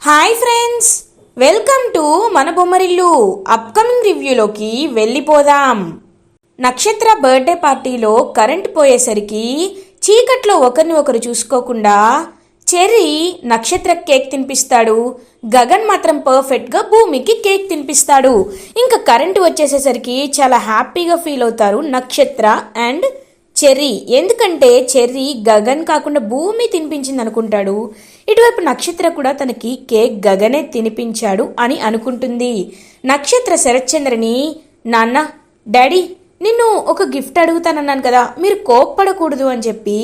Hi friends, welcome to మన Bommarillu. Upcoming రివ్యూలోకి వెళ్ళిపోదాం. నక్షత్ర బర్త్డే పార్టీలో కరెంట్ పోయేసరికి చీకట్లో ఒకరిని ఒకరు చూసుకోకుండా చెర్రీ నక్షత్ర కేక్ తినిపిస్తాడు. గగన్ మాత్రం పర్ఫెక్ట్గా భూమికి కేక్ తినిపిస్తాడు. ఇంకా కరెంటు వచ్చేసేసరికి చాలా హ్యాపీగా ఫీల్ అవుతారు నక్షత్ర అండ్ చెర్రీ. ఎందుకంటే చెర్రీ గగన్ కాకుండా భూమి తినిపించింది అనుకుంటాడు. ఇటువైపు నక్షత్ర కూడా తనకి కేక్ గగనే తినిపించాడు అని అనుకుంటుంది. నక్షత్ర శరత్చంద్రని, నాన్న, డాడీ, నిన్ను ఒక గిఫ్ట్ అడుగుతానన్నాను కదా, మీరు కోప్పడకూడదు అని చెప్పి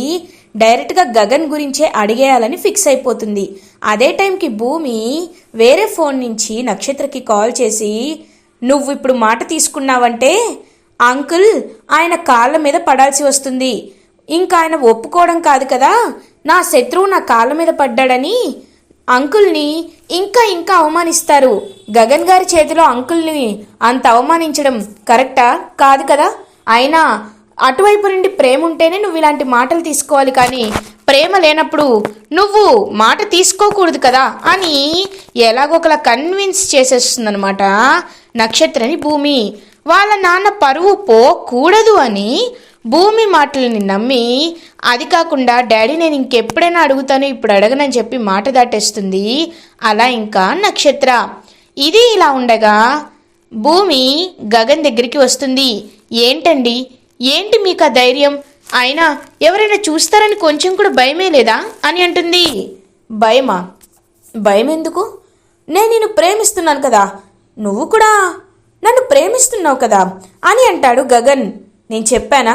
డైరెక్ట్గా గగన్ గురించే అడిగేయాలని ఫిక్స్ అయిపోతుంది. అదే టైంకి భూమి వేరే ఫోన్ నుంచి నక్షత్రకి కాల్ చేసి, నువ్వు ఇప్పుడు మాట తీసుకున్నావంటే అంకుల్ ఆయన కాళ్ళ మీద పడాల్సి వస్తుంది. ఇంకా ఆయన ఒప్పుకోవడం కాదు కదా, నా శత్రువు నా కాళ్ళ మీద పడ్డాడని అంకుల్ని ఇంకా ఇంకా అవమానిస్తారు. గగన్ గారి చేతిలో అంకుల్ని అంత అవమానించడం కరెక్టా కాదు కదా. అయినా అటువైపు నుండి ప్రేమ ఉంటేనే నువ్వు ఇలాంటి మాటలు తీసుకోవాలి, కానీ ప్రేమ లేనప్పుడు నువ్వు మాట తీసుకోకూడదు కదా అని ఎలాగోకలా కన్విన్స్ చేసేస్తుందనమాట నక్షత్రని భూమి. వాళ్ళ నాన్న పరువు పోకూడదు అని భూమి మాటలని నమ్మి, అది కాకుండా డాడీ నేను ఇంకెప్పుడైనా అడుగుతాను, ఇప్పుడు అడగనని చెప్పి మాట దాటేస్తుంది. అలా ఇంకా నక్షత్ర. ఇది ఇలా ఉండగా భూమి గగన్ దగ్గరికి వస్తుంది. ఏంటండి, ఏంటి మీకు ఆ ధైర్యం? అయినా ఎవరైనా చూస్తారని కొంచెం కూడా భయమే లేదా అని అంటుంది. భయమా? భయం ఎందుకు? నేను నిన్ను ప్రేమిస్తున్నాను కదా, నువ్వు కూడా నన్ను ప్రేమిస్తున్నావు కదా అని అంటాడు గగన్. నేను చెప్పానా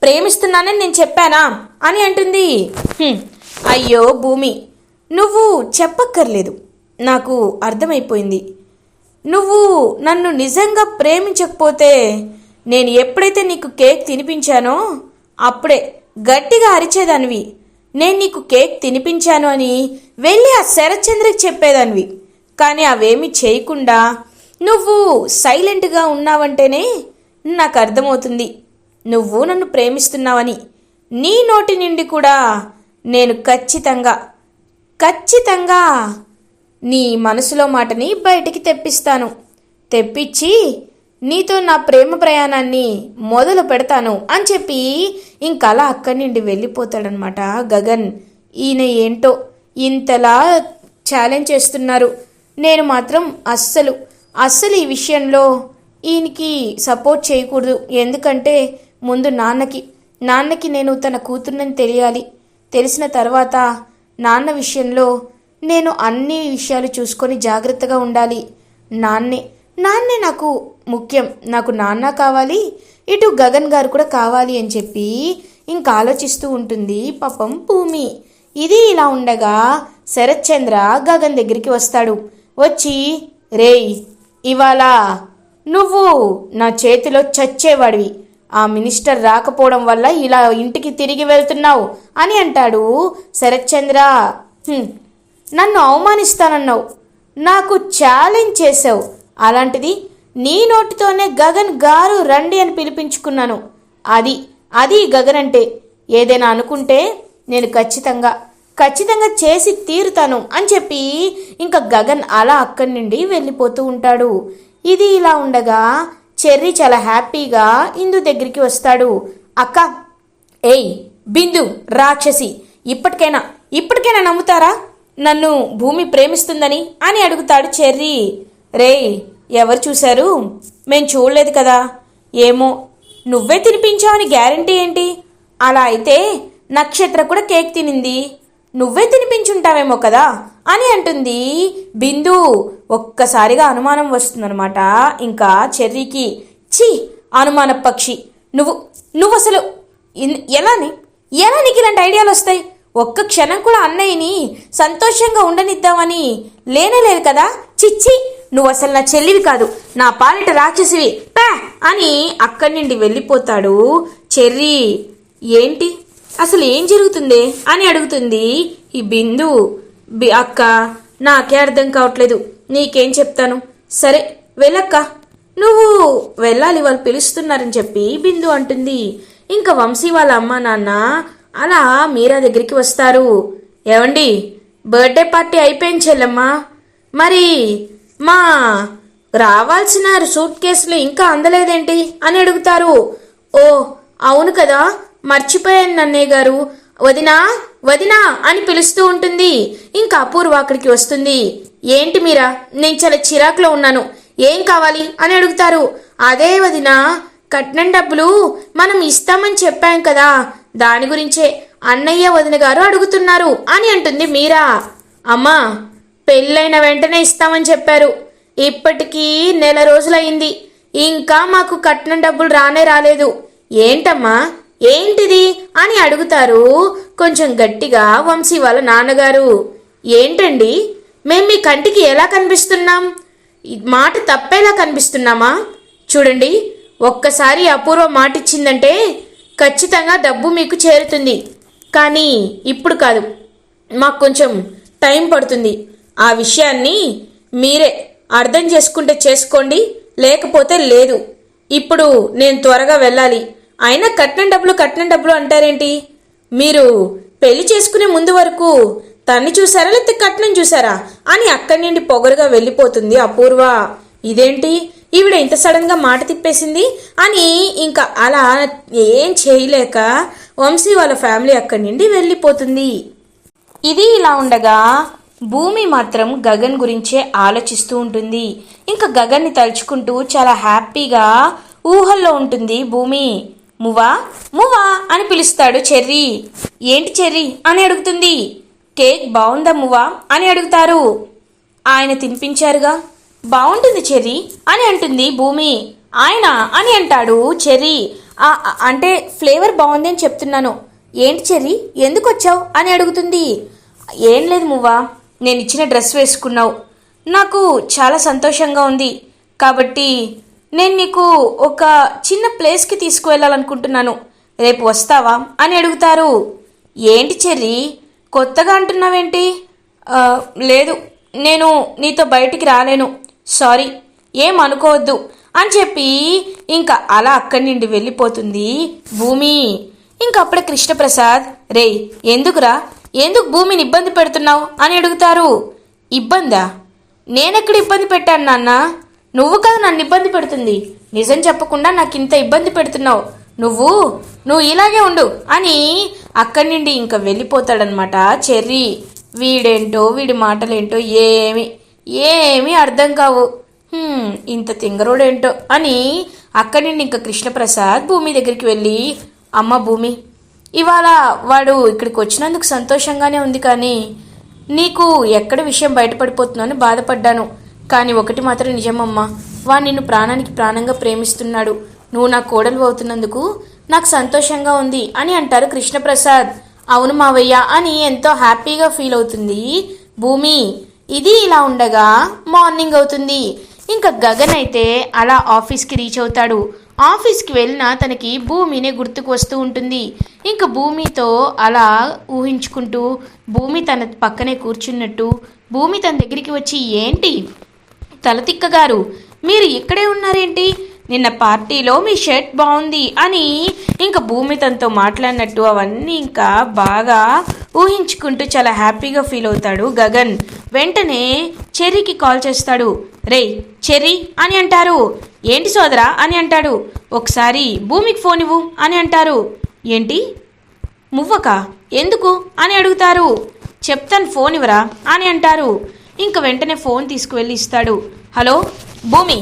ప్రేమిస్తున్నానని? నేను చెప్పానా అని అంటుంది. అయ్యో భూమి, నువ్వు చెప్పక్కర్లేదు, నాకు అర్థమైపోయింది. నువ్వు నన్ను నిజంగా ప్రేమించకపోతే నేను ఎప్పుడైతే నీకు కేక్ తినిపించానో అప్పుడే గట్టిగా అరిచేదానివి. నేను నీకు కేక్ తినిపించాను అని వెళ్ళి ఆ శరత్చంద్రకి చెప్పేదానివి. కానీ అవేమీ చేయకుండా నువ్వు సైలెంట్గా ఉన్నావంటేనే నాకు అర్థమవుతుంది నువ్వు నన్ను ప్రేమిస్తున్నావని. నీ నోటి నుండి కూడా నేను ఖచ్చితంగా నీ మనసులో మాటని బయటికి తెప్పిస్తాను. తెప్పించి నీతో నా ప్రేమ ప్రయాణాన్ని మొదలు పెడతాను అని చెప్పి ఇంకలా అక్కడి నుండి వెళ్ళిపోతాడనమాట గగన్. ఈయన ఏంటో ఇంతలా ఛాలెంజ్ చేస్తున్నారు. నేను మాత్రం అస్సలు ఈ విషయంలో ఈయనకి సపోర్ట్ చేయకూడదు. ఎందుకంటే ముందు నాన్నకి నేను తన కూతుర్నని తెలియాలి. తెలిసిన తర్వాత నాన్న విషయంలో నేను అన్ని విషయాలు చూసుకొని జాగ్రత్తగా ఉండాలి. నాన్నే నాకు ముఖ్యం. నాకు నాన్న కావాలి, ఇటు గగన్ గారు కూడా కావాలి అని చెప్పి ఇంకా ఆలోచిస్తూ ఉంటుంది పాపం భూమి. ఇది ఇలా ఉండగా శరత్చంద్ర గగన్ దగ్గరికి వస్తాడు. వచ్చి, రేయ్, ఇవాళ నువ్వు నా చేతిలో చచ్చేవాడివి. ఆ మినిస్టర్ రాకపోవడం వల్ల ఇలా ఇంటికి తిరిగి వెళ్తున్నావు అని అంటాడు. శరత్చంద్ర, నన్ను అవమానిస్తానన్నావు, నాకు ఛాలెంజ్ చేసావు. అలాంటిది నీ నోటితోనే గగన్ గారు రండి అని పిలిపించుకున్నాను. అది గగన్ అంటే. ఏదైనా అనుకుంటే నేను ఖచ్చితంగా చేసి తీరుతాను అని చెప్పి ఇంకా గగన్ అలా అక్కడి నుండి వెళ్ళిపోతూ ఉంటాడు. ఇది ఇలా ఉండగా చెర్రీ చాలా హ్యాపీగా ఇందు దగ్గరికి వస్తాడు. అక్క, ఏయ్ బిందు రాక్షసి, ఇప్పటికైనా నమ్ముతారా నన్ను భూమి ప్రేమిస్తుందని అని అడుగుతాడు చెర్రీ. రేయ్, ఎవరు చూశారు? మేం చూడలేదు కదా. ఏమో, నువ్వే తినిపించావని గ్యారంటీ ఏంటి? అలా అయితే నక్షత్ర కూడా కేక్ తినింది, నువ్వే తినిపించుంటావేమో కదా అని అంటుంది బిందు. ఒక్కసారిగా అనుమానం వస్తుందనమాట ఇంకా చెర్రీకి. అనుమాన పక్షి, నువ్వు అసలు ఎలా నీకు ఇలాంటి ఐడియాలు వస్తాయి? ఒక్క క్షణం కూడా అన్నయ్యని సంతోషంగా ఉండనిద్దామని లేనేలేదు కదా. చిచ్చి, నువ్వు అసలు నా చెల్లివి కాదు, నా పాలిట రాక్షసివి పా అని అక్కడి నుండి వెళ్ళిపోతాడు చెర్రీ. ఏంటి అసలు ఏం జరుగుతుంది అని అడుగుతుంది ఈ బిందు. అక్క, నాకే అర్థం కావట్లేదు, నీకేం చెప్తాను. సరే వెళ్ళక్క, నువ్వు వెళ్ళాలి, వాళ్ళు పిలుస్తున్నారని చెప్పి బిందు అంటుంది. ఇంకా వంశీ వాళ్ళ అమ్మ నాన్న అలా మీరా దగ్గరికి వస్తారు. ఏమండి, బర్త్డే పార్టీ అయిపోయింది చెల్లెమ్మా, మరి మా రావాల్సిన సూట్ కేసులు ఇంకా అందలేదేంటి అని అడుగుతారు. ఓ అవును కదా, మర్చిపోయాను నన్నయ్య గారు, వదినా వదినా అని పిలుస్తూ ఉంటుంది. ఇంకా అపూర్వ అక్కడికి వస్తుంది. ఏంటి మీరా, నేను చాలా చిరాకులో ఉన్నాను, ఏం కావాలి అని అడుగుతారు. అదే వదినా, కట్నం డబ్బులు మనం ఇస్తామని చెప్పాం కదా, దాని గురించే అన్నయ్య వదిన గారు అడుగుతున్నారు అని అంటుంది మీరా. అమ్మా, పెళ్ళైన వెంటనే ఇస్తామని చెప్పారు, ఇప్పటికీ నెల రోజులయ్యింది, ఇంకా మాకు కట్నం డబ్బులు రానే రాలేదు. ఏంటమ్మా ఏంటిది అని అడుగుతారు కొంచెం గట్టిగా వంశీ వాళ్ళ నాన్నగారు. ఏంటండి, మేం మీ కంటికి ఎలా కనిపిస్తున్నాం? మాట తప్పేలా కనిపిస్తున్నామా? చూడండి, ఒక్కసారి అపూర్వ మాటిచ్చిందంటే ఖచ్చితంగా డబ్బు మీకు చేరుతుంది, కానీ ఇప్పుడు కాదు, మాకు కొంచెం టైం పడుతుంది. ఆ విషయాన్ని మీరే అర్థం చేసుకుంటే చేసుకోండి, లేకపోతే లేదు. ఇప్పుడు నేను త్వరగా వెళ్ళాలి. అయినా కట్నం డబ్బులు అంటారేంటి? మీరు పెళ్లి చేసుకునే ముందు వరకు తన్ని చూసారా లేకపోతే కట్నం చూసారా అని అక్కడి నుండి పొగరుగా వెళ్ళిపోతుంది అపూర్వ. ఇదేంటి ఈవిడ ఇంత సడన్గా మాట తిప్పేసింది అని ఇంకా అలా ఏం చేయలేక వంశీ వాళ్ళ ఫ్యామిలీ అక్కడి నుండి వెళ్ళిపోతుంది. ఇది ఇలా ఉండగా భూమి మాత్రం గగన్ గురించే ఆలోచిస్తూ ఉంటుంది. ఇంకా గగన్ని తలుచుకుంటూ చాలా హ్యాపీగా ఊహల్లో ఉంటుంది భూమి. మువా మువా అని పిలుస్తాడు చెర్రీ. ఏంటి చెర్రీ అని అడుగుతుంది. కేక్ బాగుందా మువా అని అడుగుతారు. ఆయన తినిపించారుగా, బాగుంటుంది చెర్రీ అని అంటుంది భూమి. ఆయన అని అంటాడు చెర్రీ. అంటే ఫ్లేవర్ బాగుంది అని చెప్తున్నాను. ఏంటి చెర్రీ, ఎందుకు వచ్చావు అని అడుగుతుంది. ఏం లేదు మువ్వా, నేను ఇచ్చిన డ్రెస్ వేసుకున్నావు, నాకు చాలా సంతోషంగా ఉంది, కాబట్టి నేను నీకు ఒక చిన్న ప్లేస్కి తీసుకువెళ్ళాలనుకుంటున్నాను, రేపు వస్తావా అని అడుగుతారు. ఏంటి చెర్రీ, కొత్తగా అంటున్నావేంటి? లేదు, నేను నీతో బయటికి రాలేను, సారీ, ఏం అనుకోవద్దు అని చెప్పి ఇంకా అలా అక్కడి నుండి వెళ్ళిపోతుంది భూమి. ఇంకప్పుడే కృష్ణప్రసాద్, రేయ్ ఎందుకురా, ఎందుకు భూమిని ఇబ్బంది పెడుతున్నావు అని అడుగుతారు. ఇబ్బందా? నేనెక్కడ ఇబ్బంది పెట్టాను నాన్న? నువ్వు కదా నన్ను ఇబ్బంది పెడుతుంది. నిజం చెప్పకుండా నాకు ఇంత ఇబ్బంది పెడుతున్నావు, నువ్వు ఇలాగే ఉండు అని అక్కడి నుండి ఇంకా వెళ్ళిపోతాడనమాట చెర్రీ. వీడేంటో వీడి మాటలేంటో ఏమీ అర్థం కావు, ఇంత తింగరోడేంటో అని అక్కడి నుండి ఇంకా కృష్ణప్రసాద్ భూమి దగ్గరికి వెళ్ళి, అమ్మ భూమి, ఇవాళ వాడు ఇక్కడికి వచ్చినందుకు సంతోషంగానే ఉంది, కానీ నీకు ఎక్కడ విషయం బయటపడిపోతుందని బాధపడ్డాను. కానీ ఒకటి మాత్రం నిజమమ్మా, వాడు నిన్ను ప్రాణానికి ప్రాణంగా ప్రేమిస్తున్నాడు, నువ్వు నా కోడలు అవుతున్నందుకు నాకు సంతోషంగా ఉంది అని అంటారు కృష్ణప్రసాద్. అవును మావయ్య అని ఎంతో హ్యాపీగా ఫీల్ అవుతుంది భూమి. ఇది ఇలా ఉండగా మార్నింగ్ అవుతుంది. ఇంకా గగన్ అయితే అలా ఆఫీస్కి రీచ్ అవుతాడు. ఆఫీస్కి వెళ్ళినా తనకి భూమినే గుర్తుకు వస్తూ ఉంటుంది. ఇంకా భూమితో అలా ఊహించుకుంటూ భూమి తన పక్కనే కూర్చున్నట్టు భూమి తన దగ్గరికి వచ్చి, ఏంటి తలతిక్క గారు, మీరు ఇక్కడే ఉన్నారేంటి? నిన్న పార్టీలో మీ షర్ట్ బాగుంది అని ఇంకా భూమి తనతో మాట్లాడినట్టు అవన్నీ ఇంకా బాగా ఊహించుకుంటూ చాలా హ్యాపీగా ఫీల్ అవుతాడు గగన్. వెంటనే చెర్రీకి కాల్ చేస్తాడు. రేయ్ చెర్రీ అని అంటారు. ఏంటి సోదరా అని అంటాడు. ఒకసారి భూమికి ఫోన్ ఇవ్వు అని అంటారు. ఏంటి మువ్వకా, ఎందుకు అని అడుగుతారు. చెప్తాను, ఫోన్ ఇవ్వరా అని అంటారు. ఇంక వెంటనే ఫోన్ తీసుకువెళ్ళి ఇస్తాడు. హలో భూమి,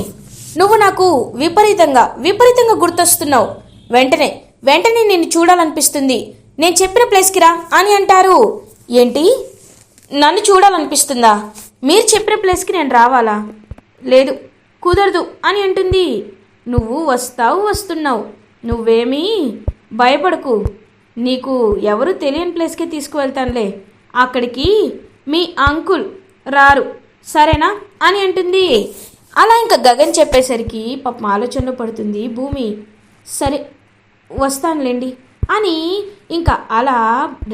నువ్వు నాకు విపరీతంగా గుర్తొస్తున్నావు, వెంటనే నిన్ను చూడాలనిపిస్తుంది, నేను చెప్పిన ప్లేస్కి రా అని అంటారు. ఏంటి, నన్ను చూడాలనిపిస్తుందా? మీరు చెప్పిన ప్లేస్కి నేను రావాలా? లేదు, కుదరదు అని అంటుంది. నువ్వు వస్తున్నావు, నువ్వేమీ భయపడకు, నీకు ఎవరు తెలియని ప్లేస్కే తీసుకువెళ్తానులే, అక్కడికి మీ అంకుల్ రారు, సరేనా అని అంటుంది. అలా ఇంకా గగన్ చెప్పేసరికి పాపం ఆలోచనలో పడుతుంది భూమి. సరే వస్తానులేండి అని ఇంకా అలా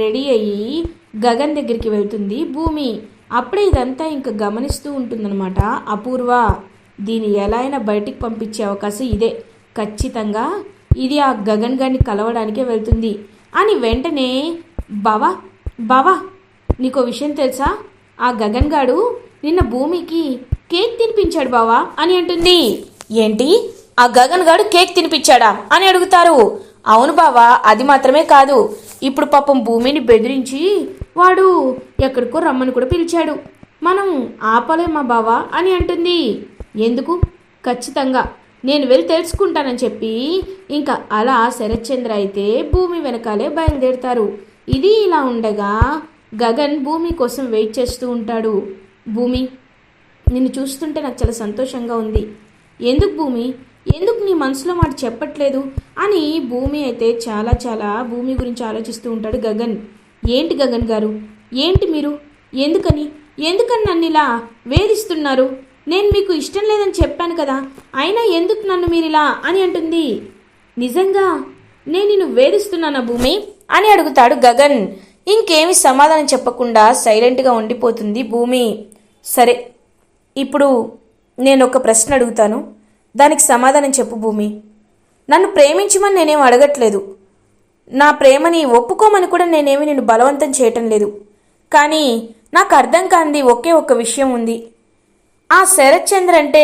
రెడీ అయ్యి గగన్ దగ్గరికి వెళ్తుంది భూమి. అప్పుడే ఇదంతా ఇంకా గమనిస్తూ ఉంటుందన్నమాట అపూర్వ. దీన్ని ఎలా అయినా బయటికి పంపించే అవకాశం ఇదే, ఖచ్చితంగా ఇది ఆ గగన్ గారిని కలవడానికే వెళ్తుంది అని వెంటనే, బావా నీకో విషయం తెలుసా, ఆ గగన్ గాడు నిన్న భూమికి కేక్ తినిపించాడు బావా అని అంటుంది. ఏంటి, ఆ గగన్ గాడు కేక్ తినిపించాడా అని అడుగుతారు. అవును బావా, అది మాత్రమే కాదు, ఇప్పుడు పాపం భూమిని బెదిరించి వాడు ఎక్కడికో రమ్మని కూడా పిలిచాడు. మనం ఆపలేమా బావా అని అంటుంది. ఎందుకు, ఖచ్చితంగా నేను వెళ్ళి తెలుసుకుంటానని చెప్పి ఇంకా అలా శరత్చంద్ర అయితే భూమి వెనకాలే బయలుదేరుతారు. ఇది ఇలా ఉండగా గగన్ భూమి కోసం వెయిట్ చేస్తూ ఉంటాడు. భూమి, నిన్ను చూస్తుంటే నాకు చాలా సంతోషంగా ఉంది. ఎందుకు భూమి, ఎందుకు నీ మనసులో మాట చెప్పట్లేదు అని భూమి అయితే చాలా భూమి గురించి ఆలోచిస్తూ ఉంటాడు గగన్. ఏంటి గగన్ గారు, ఏంటి మీరు, ఎందుకని నన్ను ఇలా వేధిస్తున్నారు? నేను మీకు ఇష్టం లేదని చెప్పాను కదా, అయినా ఎందుకు నన్ను మీరు ఇలా అని అంటుంది. నిజంగా నేను నిన్ను వేధిస్తున్నానా భూమి అని అడుగుతాడు గగన్. ఇంకేమి సమాధానం చెప్పకుండా సైలెంట్గా ఉండిపోతుంది భూమి. సరే, ఇప్పుడు నేను ఒక ప్రశ్న అడుగుతాను, దానికి సమాధానం చెప్పు భూమి. నన్ను ప్రేమించమని నేనేం అడగట్లేదు, నా ప్రేమని ఒప్పుకోమని కూడా నేనేమి నిన్ను బలవంతం చేయటం లేదు. కానీ నాకు అర్థం కానిది ఒకే ఒక్క విషయం ఉంది. ఆ శరత్చంద్ర అంటే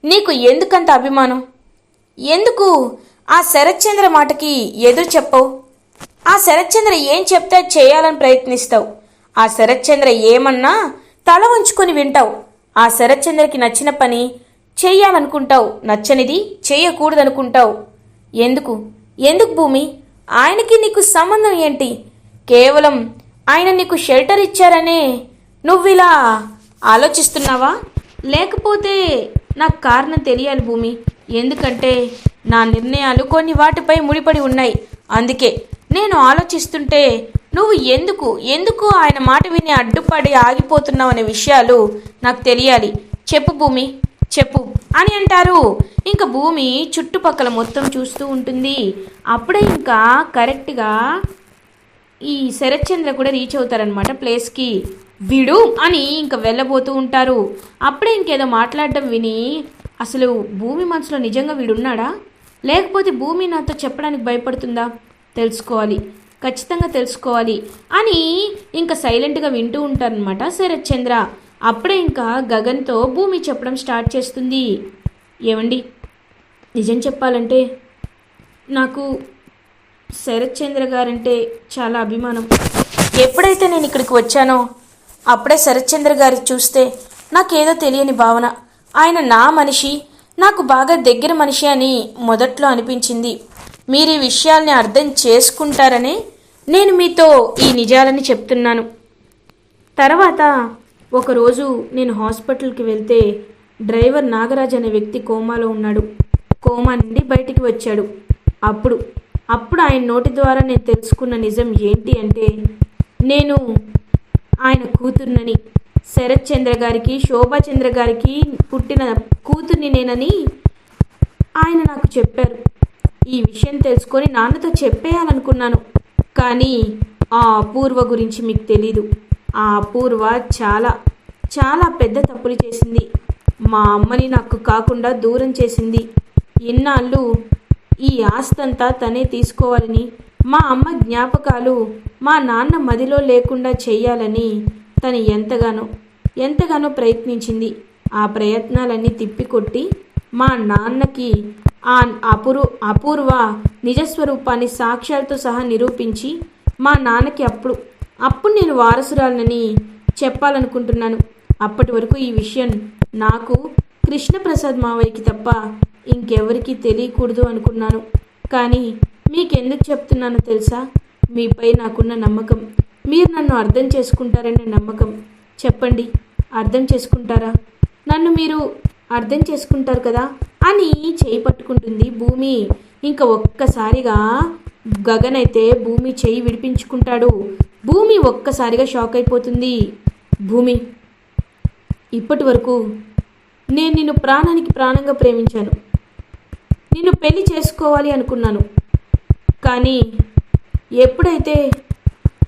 నీకు ఎందుకంత అభిమానం? ఎందుకు ఆ శరత్చంద్ర మాటకి ఎదురు చెప్పవు? ఆ శరత్చంద్ర ఏం చెప్తే చేయాలని ప్రయత్నిస్తావు. ఆ శరత్చంద్ర ఏమన్నా తల ఉంచుకొని వింటావు. ఆ శరత్చంద్రకి నచ్చిన పని చెయ్యాలనుకుంటావు, నచ్చనిది చెయ్యకూడదనుకుంటావు. ఎందుకు భూమి? ఆయనకి నీకు సంబంధం ఏంటి? కేవలం ఆయన నీకు షెల్టర్ ఇచ్చారనే నువ్విలా ఆలోచిస్తున్నావా? లేకపోతే నాకు కారణం తెలియాలి భూమి. ఎందుకంటే నా నిర్ణయాలు కొన్ని వాటిపై ముడిపడి ఉన్నాయి. అందుకే నేను ఆలోచిస్తుంటే నువ్వు ఎందుకు ఆయన మాట విని అడ్డుపడి ఆగిపోతున్నావు అనే విషయాలు నాకు తెలియాలి. చెప్పు భూమి, చెప్పు అని అంటారు. ఇంకా భూమి చుట్టుపక్కల మొత్తం చూస్తూ ఉంటుంది. అప్పుడే ఇంకా కరెక్ట్గా ఈ శరత్చంద్ర కూడా రీచ్ అవుతారనమాట ప్లేస్కి. వీడు అని ఇంకా వెళ్ళబోతూ ఉంటారు. అప్పుడే ఇంకేదో మాట్లాడడం విని అసలు భూమి మనసులో నిజంగా వీడున్నాడా, లేకపోతే భూమి నాతో చెప్పడానికి భయపడుతుందా? తెలుసుకోవాలి, ఖచ్చితంగా తెలుసుకోవాలి అని ఇంకా సైలెంట్గా వింటూ ఉంటారనమాట శరత్చంద్ర. అప్పుడే ఇంకా గగన్తో భూమి చెప్పడం స్టార్ట్ చేస్తుంది. ఏమండి, నిజం చెప్పాలంటే నాకు శరత్చంద్ర గారంటే చాలా అభిమానం. ఎప్పుడైతే నేను ఇక్కడికి వచ్చానో అప్పుడే శరత్చంద్ర గారి చూస్తే నాకేదో తెలియని భావన. ఆయన నా మనిషి, నాకు బాగా దగ్గర మనిషి అని మొదట్లో అనిపించింది. మీరు ఈ విషయాల్ని అర్థం చేసుకుంటారనే నేను మీతో ఈ నిజాలని చెప్తున్నాను. తర్వాత ఒకరోజు నేను హాస్పిటల్కి వెళ్తే డ్రైవర్ నాగరాజ్ అనే వ్యక్తి కోమాలో ఉన్నాడు. కోమా నుండి బయటికి వచ్చాడు. అప్పుడు ఆయన నోటి ద్వారా నేను తెలుసుకున్న నిజం ఏంటి అంటే, నేను ఆయన కూతుర్నని, శరత్చంద్ర గారికి శోభాచంద్ర గారికి పుట్టిన కూతుర్ని నేనని ఆయన నాకు చెప్పారు. ఈ విషయం తెలుసుకొని నాన్నతో చెప్పేయాలనుకున్నాను. కానీ ఆ అపూర్వ గురించి మీకు తెలీదు. ఆ అపూర్వ చాలా పెద్ద తప్పులు చేసింది. మా అమ్మని నాకు కాకుండా దూరం చేసింది. ఇన్నాళ్ళు ఈ ఆస్తంతా తనే తీసుకోవాలని, మా అమ్మ జ్ఞాపకాలు మా నాన్న మదిలో లేకుండా చెయ్యాలని తను ఎంతగానో ప్రయత్నించింది. ఆ ప్రయత్నాలన్నీ తిప్పికొట్టి మా నాన్నకి ఆ అపూర్వ నిజస్వరూపాన్ని సాక్ష్యాలతో సహా నిరూపించి మా నాన్నకి అప్పుడు నేను వారసురాలనని చెప్పాలనుకుంటున్నాను. అప్పటి వరకు ఈ విషయం నాకు, కృష్ణప్రసాద్ మావయ్యకి తప్ప ఇంకెవరికీ తెలియకూడదు అనుకున్నాను. కానీ మీకెందుకు చెప్తున్నానో తెలుసా? మీపై నాకున్న నమ్మకం, మీరు నన్ను అర్థం చేసుకుంటారనే నమ్మకం. చెప్పండి, అర్థం చేసుకుంటారా? నన్ను మీరు అర్థం చేసుకుంటారు కదా అని చేయి పట్టుకుంటుంది భూమి. ఇంకా ఒక్కసారిగా గగన్ అయితే భూమి చేయి విడిపించుకుంటాడు. భూమి ఒక్కసారిగా షాక్ అయిపోతుంది. భూమి, ఇప్పటి వరకు నేను నిన్ను ప్రాణానికి ప్రాణంగా ప్రేమించాను. నిన్ను పెళ్లి చేసుకోవాలి అనుకున్నాను. కానీ ఎప్పుడైతే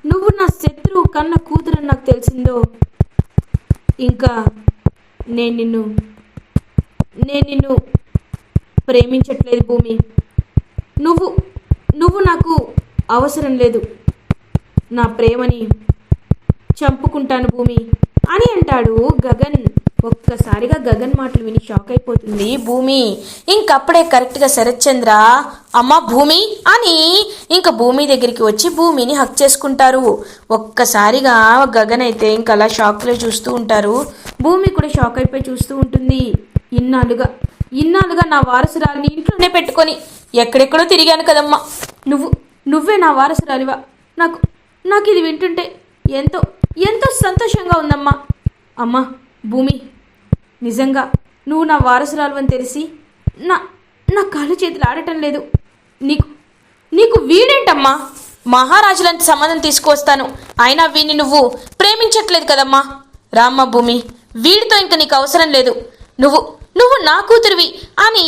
నువ్వు నా శత్రువు కన్న కూతురని నాకు తెలిసిందో, ఇంకా నేను నిన్ను ప్రేమించట్లేదు భూమి. నువ్వు నాకు అవసరం లేదు. నా ప్రేమని చంపుకుంటాను భూమి. అని అంటాడు గగన్. ఒక్కసారిగా గగన్ మాటలు విని షాక్ అయిపోతుంది భూమి. ఇంకప్పుడే కరెక్ట్గా శరత్చంద్ర అమ్మ భూమి అని ఇంక భూమి దగ్గరికి వచ్చి భూమిని హక్ చేసుకుంటారు. ఒక్కసారిగా గగన్ అయితే ఇంక అలా షాక్లో చూస్తూ ఉంటారు. భూమి కూడా షాక్ అయిపోయి చూస్తూ ఉంటుంది. ఇన్నాళ్ళుగా నా వారసురాలిని ఇంట్లోనే పెట్టుకొని ఎక్కడెక్కడో తిరిగాను కదమ్మా. నువ్వే నా వారసురాలివా. నాకు ఇది వింటుంటే ఎంతో ఎంతో సంతోషంగా ఉందమ్మా. అమ్మా భూమి, నిజంగా నువ్వు నా వారసురాలు అని తెలిసి నా కాళ్ళు చేతులు ఆడటం లేదు. నీకు వీడేంటమ్మా? మహారాజులంత సంబంధం తీసుకువస్తాను, అయినా వీడిని నువ్వు ప్రేమించట్లేదు కదమ్మా. రామ్మ భూమి, వీడితో ఇంక నీకు అవసరం లేదు. నువ్వు నా కూతురివి అని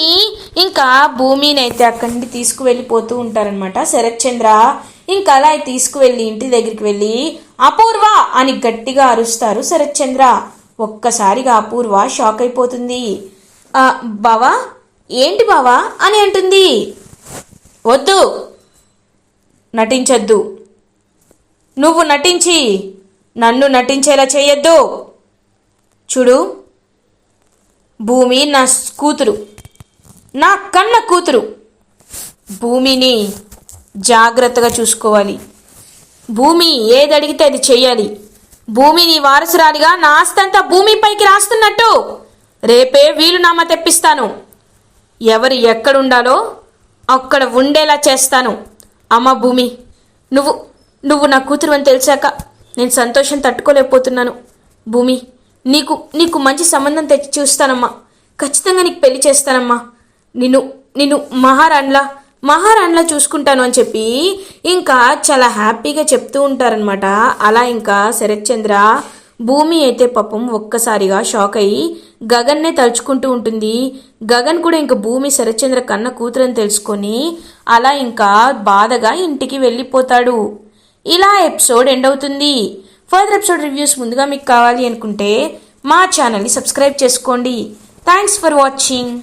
ఇంకా భూమిని అయితే అక్కడి నుండి తీసుకువెళ్ళిపోతూ ఉంటారనమాట శరత్చంద్ర. ఇంకా అలా తీసుకువెళ్ళి ఇంటి దగ్గరికి వెళ్ళి అపూర్వ అని గట్టిగా అరుస్తారు శరత్చంద్ర. ఒక్కసారిగా అపూర్వ షాక్ అయిపోతుంది. బావా, ఏంటి బావా అని అంటుంది. వద్దు, నటించొద్దు. నువ్వు నటించి నన్ను నటించేలా చేయొద్దు. చూడు, భూమి నా కూతురు, నా కన్న కూతురు. భూమిని జాగ్రత్తగా చూసుకోవాలి. భూమి ఏది అడిగితే అది చెయ్యాలి. భూమిని వారసురాలిగా నా ఆస్తంతా భూమిపైకి రాస్తున్నట్టు రేపే వీలునామా తెప్పిస్తాను. ఎవరు ఎక్కడుండాలో అక్కడ ఉండేలా చేస్తాను. అమ్మ భూమి, నువ్వు నా కూతురు అని తెలిసాక నేను సంతోషం తట్టుకోలేకపోతున్నాను. భూమి, నీకు మంచి సంబంధం తెచ్చి చూస్తానమ్మా. ఖచ్చితంగా నీకు పెళ్లి చేస్తానమ్మా. నిన్ను మహారాణిలా చూసుకుంటాను అని చెప్పి ఇంకా చాలా హ్యాపీగా చెప్తూ ఉంటారనమాట. అలా ఇంకా శరత్చంద్ర భూమి అయితే పాపం ఒక్కసారిగా షాక్ అయ్యి గగన్నే తలుచుకుంటూ ఉంటుంది. గగన్ కూడా ఇంకా భూమి శరత్చంద్ర కన్న కూతురని తెలుసుకొని అలా ఇంకా బాధగా ఇంటికి వెళ్ళిపోతాడు. ఇలా ఎపిసోడ్ ఎండ్ అవుతుంది. ఫర్దర్ ఎపిసోడ్ రివ్యూస్ ముందుగా మీకు కావాలి అనుకుంటే మా ఛానల్ని సబ్స్క్రైబ్ చేసుకోండి. Thanks for watching.